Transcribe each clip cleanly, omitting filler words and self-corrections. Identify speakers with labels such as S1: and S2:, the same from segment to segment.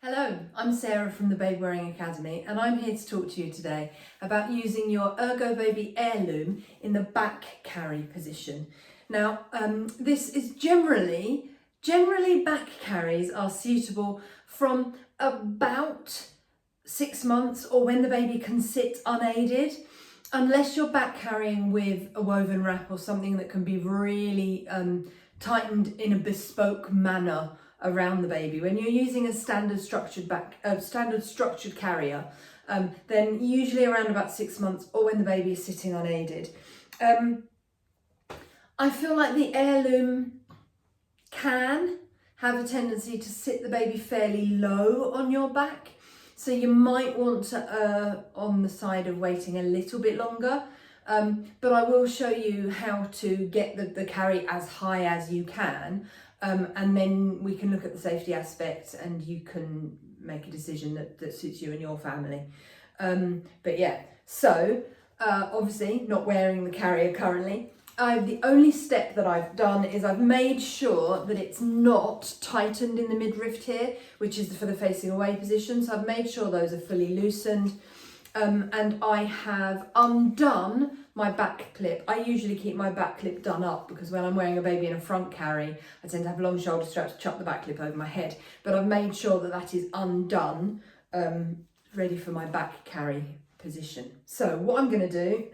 S1: Hello, I'm Sarah from the Baby Wearing Academy and I'm here to talk to you today about using your ErgoBaby Airloom in the back carry position. Now, this is generally back carries are suitable from about 6 months or when the baby can sit unaided, unless you're back carrying with a woven wrap or something that can be really tightened in a bespoke manner around the baby. When you're using a standard structured carrier, then usually around about 6 months or when the baby is sitting unaided. I feel like the Airloom can have a tendency to sit the baby fairly low on your back, so you might want to err on the side of waiting a little bit longer. But I will show you how to get the carry as high as you can, and then we can look at the safety aspect and you can make a decision that suits you and your family. But yeah, so obviously not wearing the carrier currently. The only step that I've done is I've made sure that it's not tightened in the midriff here, which is for the facing away position. So I've made sure those are fully loosened. And I have undone my back clip. I usually keep my back clip done up because when I'm wearing a baby in a front carry, I tend to have long shoulder straps to chuck the back clip over my head. But I've made sure that that is undone, ready for my back carry position. So what I'm going to do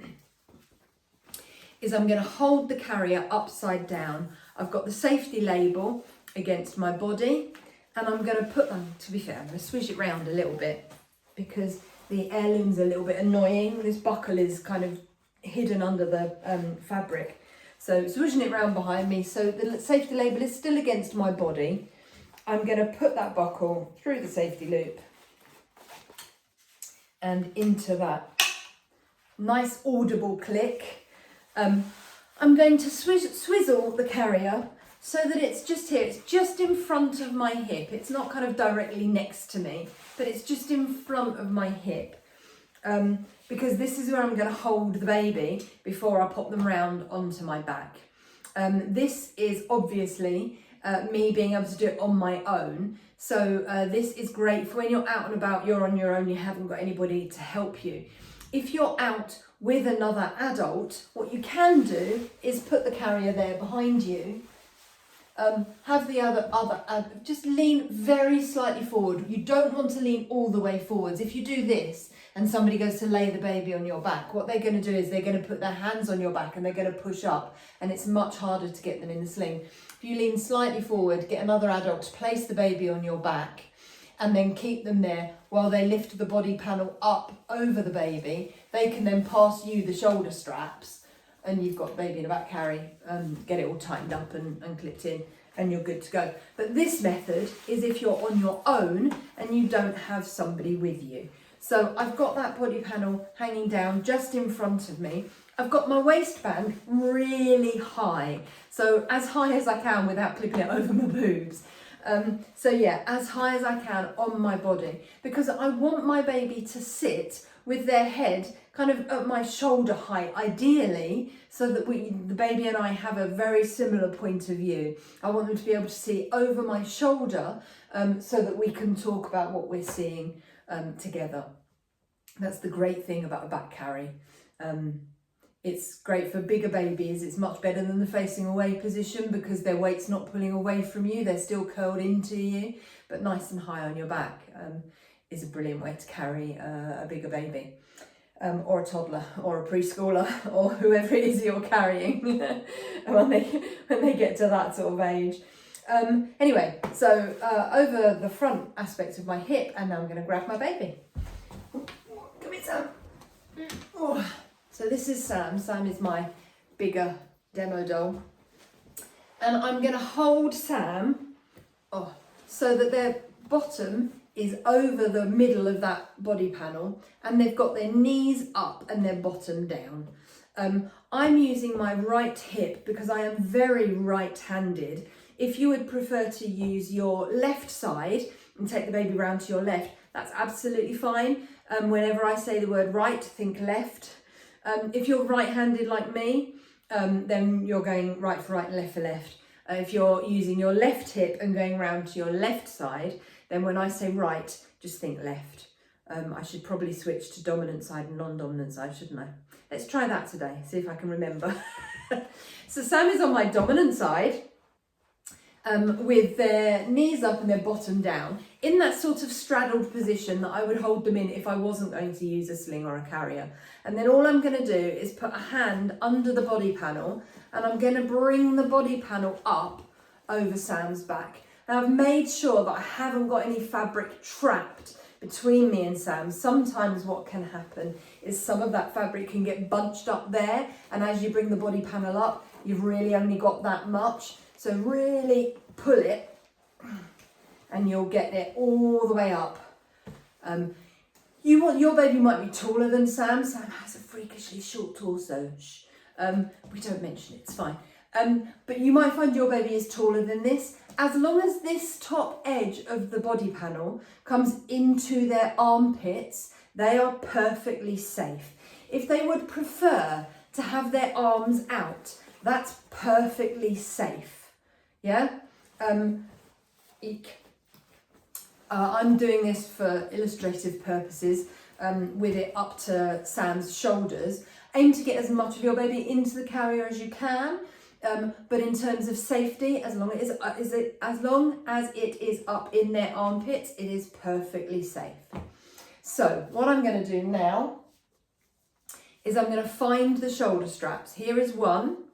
S1: is I'm going to hold the carrier upside down. I've got the safety label against my body, and I'm going to put them, to be fair, I'm going to swish it round a little bit because the Airloom's a little bit annoying. This buckle is kind of hidden under the fabric. So swishing it round behind me, so the safety label is still against my body. I'm going to put that buckle through the safety loop and into that nice audible click. I'm going to swizzle the carrier so that it's just here, it's just in front of my hip. It's not kind of directly next to me, but it's just in front of my hip. Because this is where I'm going to hold the baby before I pop them round onto my back. This is obviously me being able to do it on my own. So this is great for when you're out and about, you're on your own, you haven't got anybody to help you. If you're out with another adult, what you can do is put the carrier there behind you. Have the other just lean very slightly forward. You don't want to lean all the way forwards. If you do this and somebody goes to lay the baby on your back, what they're going to do is they're going to put their hands on your back and they're going to push up, and it's much harder to get them in the sling. If you lean slightly forward, get another adult to place the baby on your back and then keep them there while they lift the body panel up over the baby. They can then pass you the shoulder straps and you've got the baby in a back carry, get it all tightened up and clipped in, and you're good to go. But this method is if you're on your own and you don't have somebody with you. So I've got that body panel hanging down just in front of me. I've got my waistband really high, so as high as I can without clipping it over my boobs. So yeah, as high as I can on my body, because I want my baby to sit with their head kind of at my shoulder height, ideally, so that the baby and I have a very similar point of view. I want them to be able to see over my shoulder, so that we can talk about what we're seeing together. That's the great thing about a back carry. It's great for bigger babies. It's much better than the facing away position because their weight's not pulling away from you. They're still curled into you, but nice and high on your back is a brilliant way to carry a bigger baby, or a toddler, or a preschooler, or whoever it is you're carrying when they get to that sort of age. Anyway, so over the front aspect of my hip, and now I'm going to grab my baby. Come here, Sam. Oh. So this is Sam. Sam is my bigger demo doll. And I'm going to hold Sam so that their bottom is over the middle of that body panel and they've got their knees up and their bottom down. I'm using my right hip because I am very right-handed. If you would prefer to use your left side and take the baby round to your left, that's absolutely fine. Whenever I say the word right, think left. If you're right-handed like me, then you're going right for right and left for left. If you're using your left hip and going round to your left side, then when I say right, just think left. I should probably switch to dominant side and non-dominant side, shouldn't I? Let's try that today, see if I can remember. So Sam is on my dominant side, with their knees up and their bottom down, in that sort of straddled position that I would hold them in if I wasn't going to use a sling or a carrier. And then all I'm going to do is put a hand under the body panel, and I'm going to bring the body panel up over Sam's back. Now I've made sure that I haven't got any fabric trapped between me and Sam. Sometimes what can happen is some of that fabric can get bunched up there, and as you bring the body panel up, you've really only got that much. So really pull it and you'll get it all the way up. Your baby might be taller than Sam. Sam has a freakishly short torso. We don't mention it, it's fine. But you might find your baby is taller than this. As long as this top edge of the body panel comes into their armpits, they are perfectly safe. If they would prefer to have their arms out, that's perfectly safe. Yeah? I'm doing this for illustrative purposes, with it up to Sam's shoulders. Aim to get as much of your baby into the carrier as you can, but in terms of safety, as long as it is up in their armpits, it is perfectly safe. So what I'm going to do now is I'm going to find the shoulder straps. Here is one,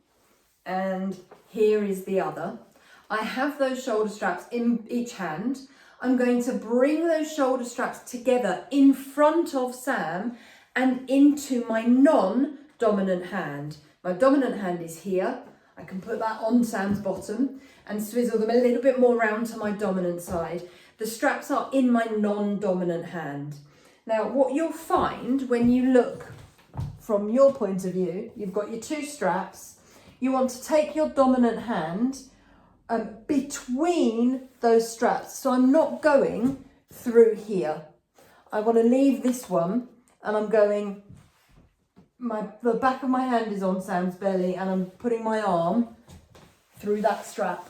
S1: and here is the other. I have those shoulder straps in each hand. I'm going to bring those shoulder straps together in front of Sam and into my non-dominant hand. My dominant hand is here. I can put that on Sam's bottom and swizzle them a little bit more round to my dominant side. The straps are in my non-dominant hand. Now, what you'll find when you look from your point of view, you've got your two straps. You want to take your dominant hand between those straps. So I'm not going through here. I want to leave this one, and I'm going, the back of my hand is on Sam's belly, and I'm putting my arm through that strap.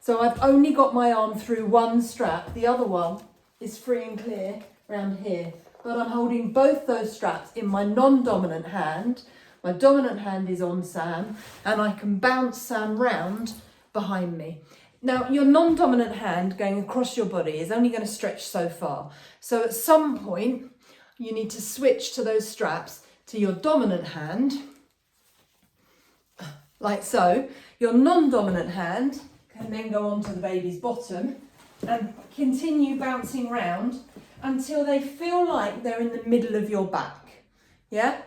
S1: So I've only got my arm through one strap. The other one is free and clear around here. But I'm holding both those straps in my non-dominant hand. My dominant hand is on Sam, and I can bounce Sam round behind me. Now, your non-dominant hand going across your body is only going to stretch so far. So at some point, you need to switch to those straps to your dominant hand, like so. Your non-dominant hand can then go onto the baby's bottom and continue bouncing round until they feel like they're in the middle of your back. Yeah?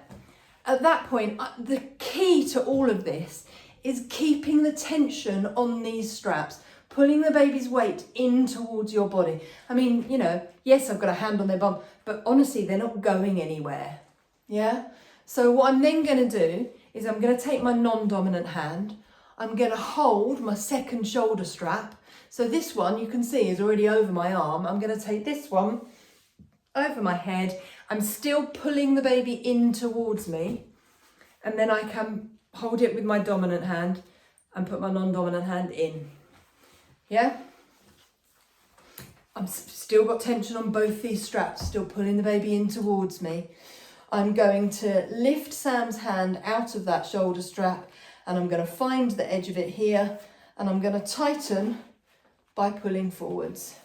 S1: At that point, the key to all of this is keeping the tension on these straps, pulling the baby's weight in towards your body. I mean, you know, yes, I've got a hand on their bum, but honestly, they're not going anywhere. Yeah? So what I'm then going to do is I'm going to take my non-dominant hand, I'm going to hold my second shoulder strap. So this one, you can see, is already over my arm. I'm going to take this one over my head. I'm still pulling the baby in towards me, and then I can hold it with my dominant hand and put my non-dominant hand in. Yeah? I'm still got tension on both these straps, still pulling the baby in towards me. I'm going to lift Sam's hand out of that shoulder strap, and I'm going to find the edge of it here, and I'm going to tighten by pulling forwards.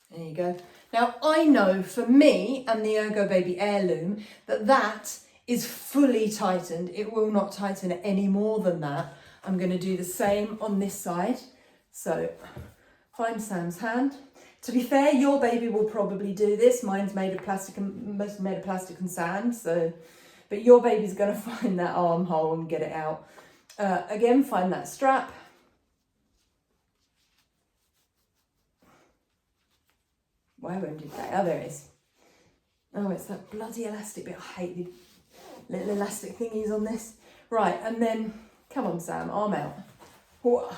S1: There you go. Now, I know for me and the ErgoBaby Airloom that is fully tightened. It will not tighten any more than that. I'm going to do the same on this side. So, find Sam's hand. To be fair, your baby will probably do this. Mine's made of plastic and sand. So, but your baby's going to find that armhole and get it out. Again, find that strap. Where did that? Oh, there it is. Oh, it's that bloody elastic bit. I hate the little elastic thingies on this. Right, and then, come on, Sam, arm out. Whoa.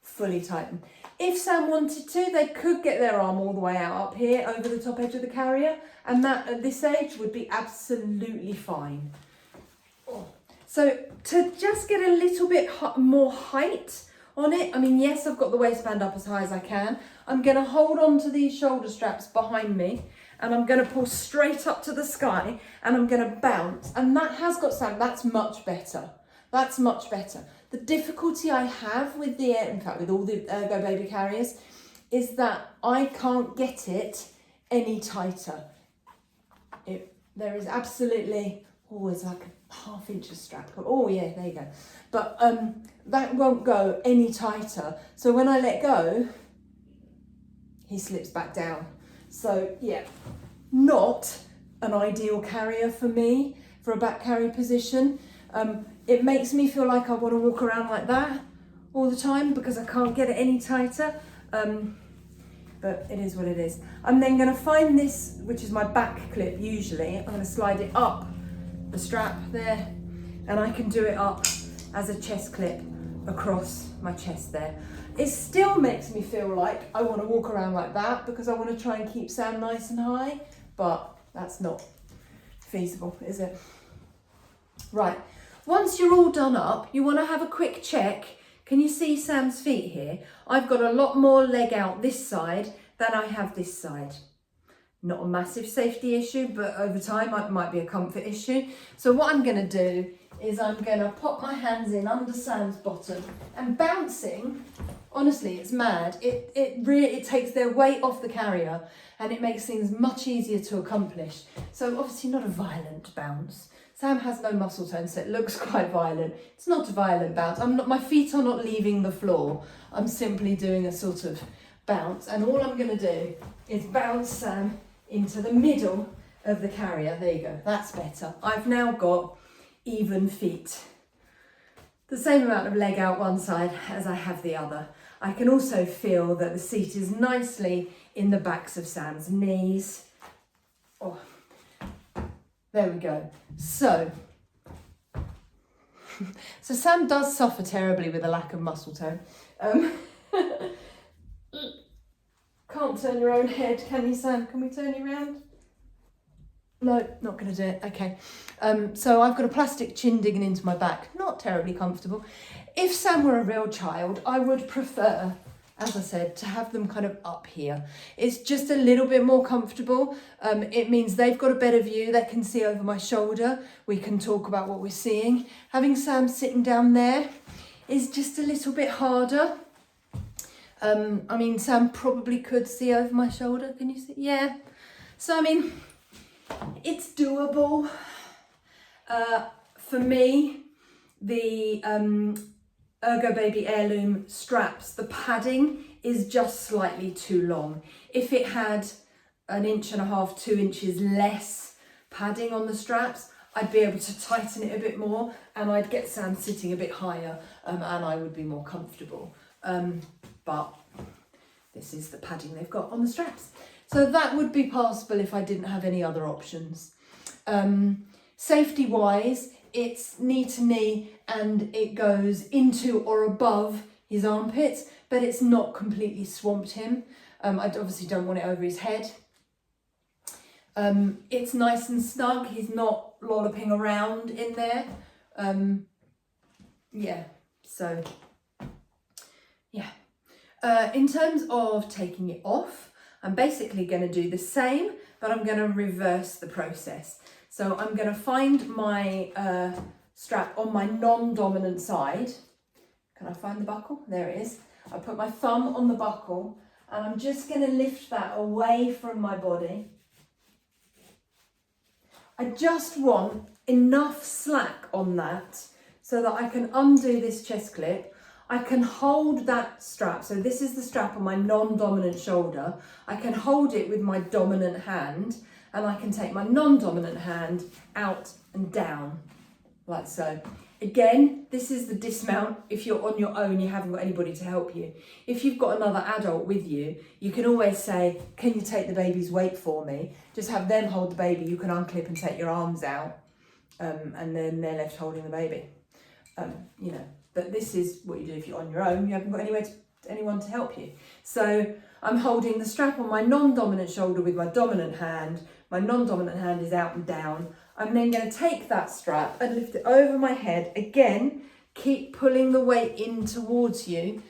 S1: Fully tighten. If Sam wanted to, they could get their arm all the way out up here over the top edge of the carrier, and that at this age would be absolutely fine. Oh. So to just get a little bit more height on it, I mean, yes, I've got the waistband up as high as I can. I'm going to hold on to these shoulder straps behind me, and I'm going to pull straight up to the sky, and I'm going to bounce. And that has got sound. That's much better. That's much better. The difficulty I have with in fact, with all the ErgoBaby carriers, is that I can't get it any tighter. There is absolutely always like a ½ inch of strap. Oh yeah, there you go. But that won't go any tighter. So when I let go, he slips back down. So yeah, not an ideal carrier for me, for a back carry position. It makes me feel like I want to walk around like that all the time because I can't get it any tighter. But it is what it is. I'm then going to find this, which is my back clip usually. I'm going to slide it up the strap there, and I can do it up as a chest clip across my chest there. It still makes me feel like I want to walk around like that because I want to try and keep Sam nice and high, but that's not feasible, is it? Right, once you're all done up, you want to have a quick check. Can you see Sam's feet here? I've got a lot more leg out this side than I have this side. Not a massive safety issue, but over time it might be a comfort issue. So what I'm going to do is I'm going to pop my hands in under Sam's bottom, and bouncing, honestly, it's mad. It takes their weight off the carrier, and it makes things much easier to accomplish. So obviously not a violent bounce. Sam has no muscle tone, so it looks quite violent. It's not a violent bounce. My feet are not leaving the floor. I'm simply doing a sort of bounce, and all I'm going to do is bounce Sam into the middle of the carrier. There you go, that's better. I've now got even feet. The same amount of leg out one side as I have the other. I can also feel that the seat is nicely in the backs of Sam's knees. Oh, there we go. So Sam does suffer terribly with a lack of muscle tone. Can't turn your own head, can you, Sam? Can we turn you around? No, not going to do it. Okay. So I've got a plastic chin digging into my back. Not terribly comfortable. If Sam were a real child, I would prefer, as I said, to have them kind of up here. It's just a little bit more comfortable. It means they've got a better view. They can see over my shoulder. We can talk about what we're seeing. Having Sam sitting down there is just a little bit harder. I mean, Sam probably could see over my shoulder. Can you see? Yeah. So, I mean, it's doable. For me, the ErgoBaby Airloom straps, the padding is just slightly too long. If it had 1.5 inches, 2 inches less padding on the straps, I'd be able to tighten it a bit more, and I'd get Sam sitting a bit higher, and I would be more comfortable. But this is the padding they've got on the straps. So that would be possible if I didn't have any other options. Safety wise, it's knee to knee and it goes into or above his armpits, but it's not completely swamped him. I obviously don't want it over his head. It's nice and snug. He's not lolloping around in there. Yeah, so yeah. In terms of taking it off, I'm basically going to do the same, but I'm going to reverse the process. So I'm going to find my strap on my non-dominant side. Can I find the buckle? There it is. I put my thumb on the buckle, and I'm just going to lift that away from my body. I just want enough slack on that so that I can undo this chest clip. I can hold that strap, so this is the strap on my non-dominant shoulder. I can hold it with my dominant hand, and I can take my non-dominant hand out and down, like so. Again, this is the dismount. If you're on your own, you haven't got anybody to help you. If you've got another adult with you, you can always say, can you take the baby's weight for me? Just have them hold the baby. You can unclip and take your arms out, and then they're left holding the baby. You know, but this is what you do if you're on your own. You haven't got anyone to help you. So I'm holding the strap on my non-dominant shoulder with my dominant hand. My non-dominant hand is out and down. I'm then going to take that strap and lift it over my head. Again, keep pulling the weight in towards you.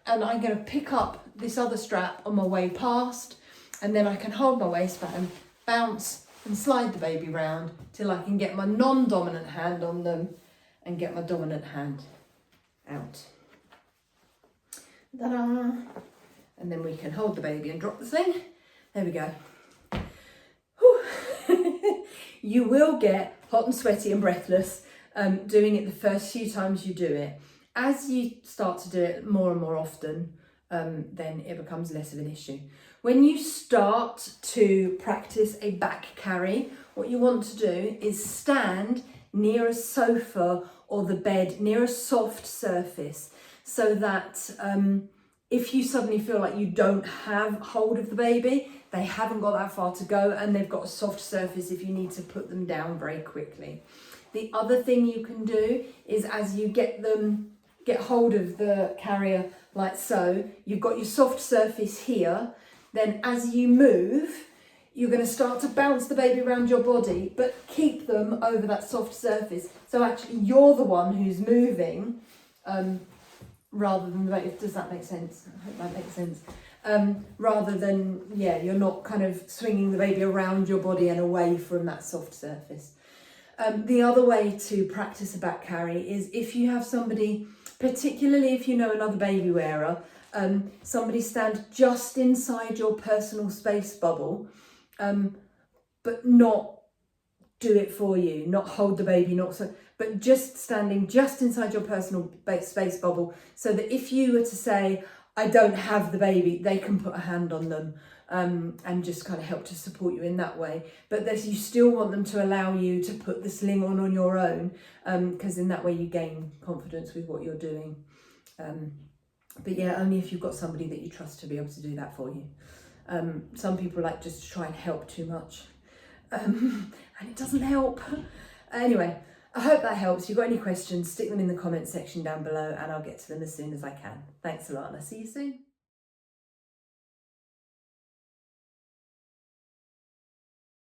S1: And I'm going to pick up this other strap on my way past, and then I can hold my waistband, bounce and slide the baby round till I can get my non-dominant hand on them and get my dominant hand out. Ta-da! And then we can hold the baby and drop the thing. There we go. You will get hot and sweaty and breathless doing it the first few times you do it. As you start to do it more and more often, then it becomes less of an issue. When you start to practice a back carry, what you want to do is stand near a sofa or the bed, near a soft surface, so that if you suddenly feel like you don't have hold of the baby, they haven't got that far to go and they've got a soft surface if you need to put them down very quickly. The other thing you can do is, as you get hold of the carrier like so, you've got your soft surface here, then as you move, you're going to start to bounce the baby around your body, but keep them over that soft surface. So actually you're the one who's moving, rather than the baby. Does that make sense? I hope that makes sense. Rather than, yeah, you're not kind of swinging the baby around your body and away from that soft surface. The other way to practice a back carry is if you have somebody, particularly if you know another baby wearer, somebody stand just inside your personal space bubble, but not do it for you, not hold the baby, but just standing just inside your personal space bubble, so that if you were to say, I don't have the baby, they can put a hand on them and just kind of help to support you in that way. But you still want them to allow you to put the sling on your own, because in that way you gain confidence with what you're doing. But yeah, only if you've got somebody that you trust to be able to do that for you. Some people like just to try and help too much, and it doesn't help. Anyway, I hope that helps. If you've got any questions, stick them in the comment section down below and I'll get to them as soon as I can. Thanks a lot and I'll see you soon.